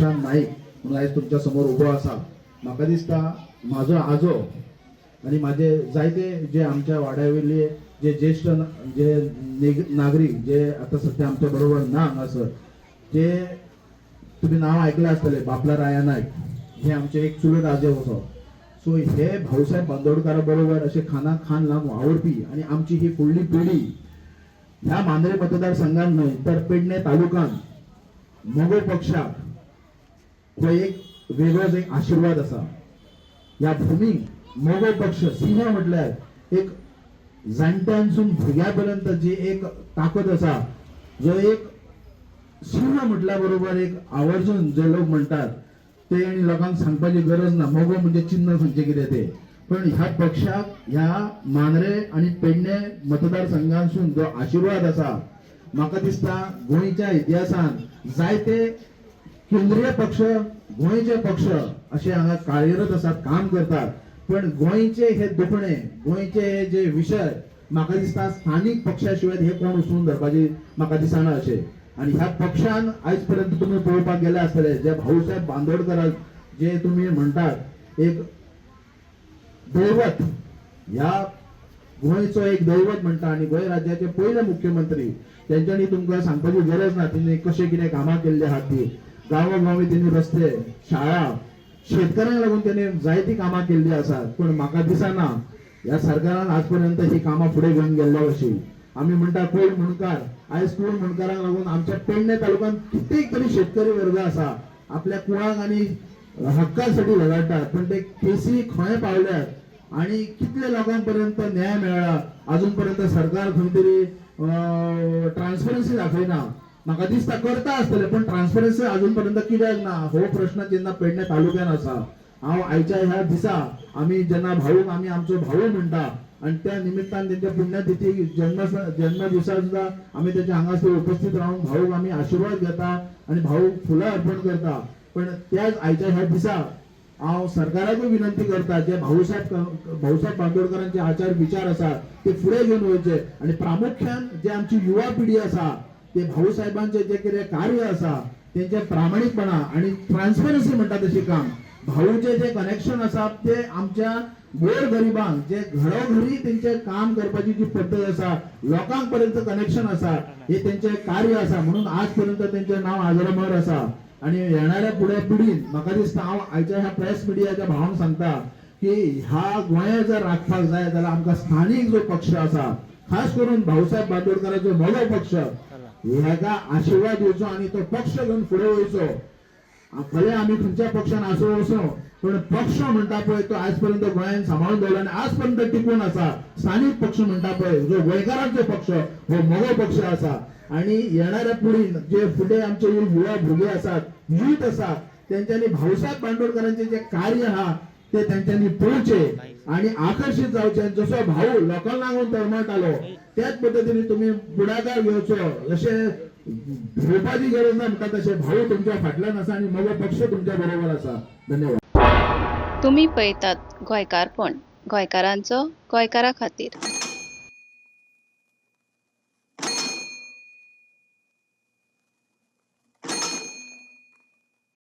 नाईक म्हणून आज तुमच्या समोर उभो आसा। म्हाका दिसता माझो आजो आणि माझे जायते जे आमच्या वाड्यावयले जे ज्येष्ठ जे नागरिक जे आता सध्या आमच्या बरोबर ना हांगासर ते तुम्ही नाव ऐकलं आसतले बापला राया नायक हे आमचे एक चुलत आजे असो। सो हे भाऊसाहेब बांदोडकरा बरोबर असे खाना खान लावून आवडपी आणि आमची ही फुडली पिढी ह्या मांद्रे मतदारसंघात न्हय तर पेडणे तालुक्यात मोगो पक्षाक हो एक वेगळोच एक आशीर्वाद असा। या भूमीक मोगो पक्ष सिंह म्हटल्यार एक जाणट्यांसून भुरग्यापर्यंत जी एक ताकद असा जो एक सिंह म्हटल्या बरोबर एक आवर्जून जे लोक म्हणतात ते आणि लोकांक सांगपाची गरज ना मोगो म्हणजे चिन्ह खंयचे कितें ते पण ह्या पक्षाक ह्या मांद्रे आणि पेडणे मतदारसंघांसून जो आशीर्वाद असा म्हाका दिसता गोंयच्या इतिहासान जायते केंद्रीय पक्ष गोंयचे पक्ष असे हांगा कार्यरत असतात काम करतात पण गोंयचे हे दुखणे गोंयचे जे विषय म्हाका दिसता स्थानिक पक्षा शिवाय हे कोण उचलून धरपाची म्हाका दिसना अशें। आणि ह्या पक्षान आयज पर्यंत तुम्ही पळोवपाक गेले आसतले जे भाऊसाहेब बांदोडकर जे तुम्ही म्हणतात एक दैवत ह्या गोंयचो एक दैवत म्हणटा आणि गोंय राज्याचे पहिले मुख्यमंत्री त्यांच्यानी तुमकां सांगपाची गरज ना तिने कशे कितें कामां केल्ली आहात ती गांवोगावी त्यांनी रस्ते शाळा शेतकऱ्यांक लागून त्यांनी जायती कामां केल्ली आसात पण म्हाका दिसना ह्या सरकारान आजपर्यंत ही कामां फुडें घेवन गेल्ल्या अशी। आम्ही म्हणटा कोण मुणकार आयज कोण मुणकारांक लागून आमच्या पेडणे तालुक्यात कित्येक तरी शेतकरी वर्ग असा आपल्या कुळाक आणि हक्कासाठी लढतात पण ते केसी खंय पावल्यात आणि कितले लोकांपर्यंत न्याय मेळ्ळा अजूनपर्यंत सरकार खंय तरी ट्रान्सपरन्सी दाखयना। म्हाका दिसता करता आसतले पण ट्रान्सपरन्सी अजूनपर्यंत कित्याक ना हो प्रश्न जेन्ना पेडणे तालुक्यात आसा। हांव आयच्या ह्या दिसा आम्ही जेन्ना भाऊक आम्ही आमचो भाऊ म्हणटा आणि त्या निमित्तान त्यांच्या पुण्यतिथी जन्म दिवसा सुद्धा आम्ही त्याच्या हांगासर उपस्थित राहून भाऊक आम्ही आशीर्वाद घेता आणि भाऊक फुलां अर्पण करता पण त्याच आयच्या ह्या दिसा हांव सरकाराकूय विनंती करता जे भाऊसाहेब बांदोडकरांचे आचार विचार आसा ते फुडें घेवन वयचे आणि प्रामुख्यान जे आमची युवा पिढी आसा ते भाऊसाहेबांचे जे कितें कार्य आसा त्यांचे प्रामाणिकपणा आणि ट्रान्सपरन्सी म्हणटा तशी काम भाऊचे जे कनेक्शन आसा ते आमच्या गोर गरिबांक जे घरोघरी त्यांचे काम करपाची जी पद्धत असा लोकांपर्यंत कनेक्शन असा हे त्यांचे कार्य असा म्हणून आजपर्यंत त्यांचे नाव आजरामर असा। आणि येणाऱ्या पुढे पिढीन म्हाका दिसता हांव आयच्या ह्या प्रेस मिडियाच्या भावांक सांगता की ह्या गोंया जर राखपाक जाय जाल्यार आमकां स्थानिक जो पक्ष असा खास करून भाऊसाहेब बांदोडकरांचो मोगो पक्ष ह्याका आशीर्वाद दिवचो आणि तो पक्ष घेवन फुडें वयचो। भले आम्ही खंयच्या पक्षान असो असो पण पक्ष म्हणटा पळय तो आजपर्यंत गोंयान सांबाळून दवरला आणि आजपर्यंत टिकून आसा। स्थानिक पक्ष म्हणटा पळय जो गोंयकारांचो पक्ष हो मोगो पक्ष आसा आणि येणाऱ्या पिढीन जे फुडें आमचे युवा भुरगे आसात यूथ आसा त्यांच्यानी भाऊसाहेब बांदोडकरांचे जे कार्य आहा ते त्यांच्यानी पळोवचे आणि आकर्षित जावचे। जसो भाऊ लोकांक लागून तळमळटालो त्याच पद्धतीने तुम्ही पुढाकार घेवचो अशे भिवपाची गरज ना म्हणटा तशे भाऊ तुमच्या फाटल्यान आसा आणि मोगो पक्ष तुमच्या बरोबर आसा। धन्यवाद। तुम्ही पळयतात गोंयकारपण गोंयकारांचो गोंयकारा खातीर।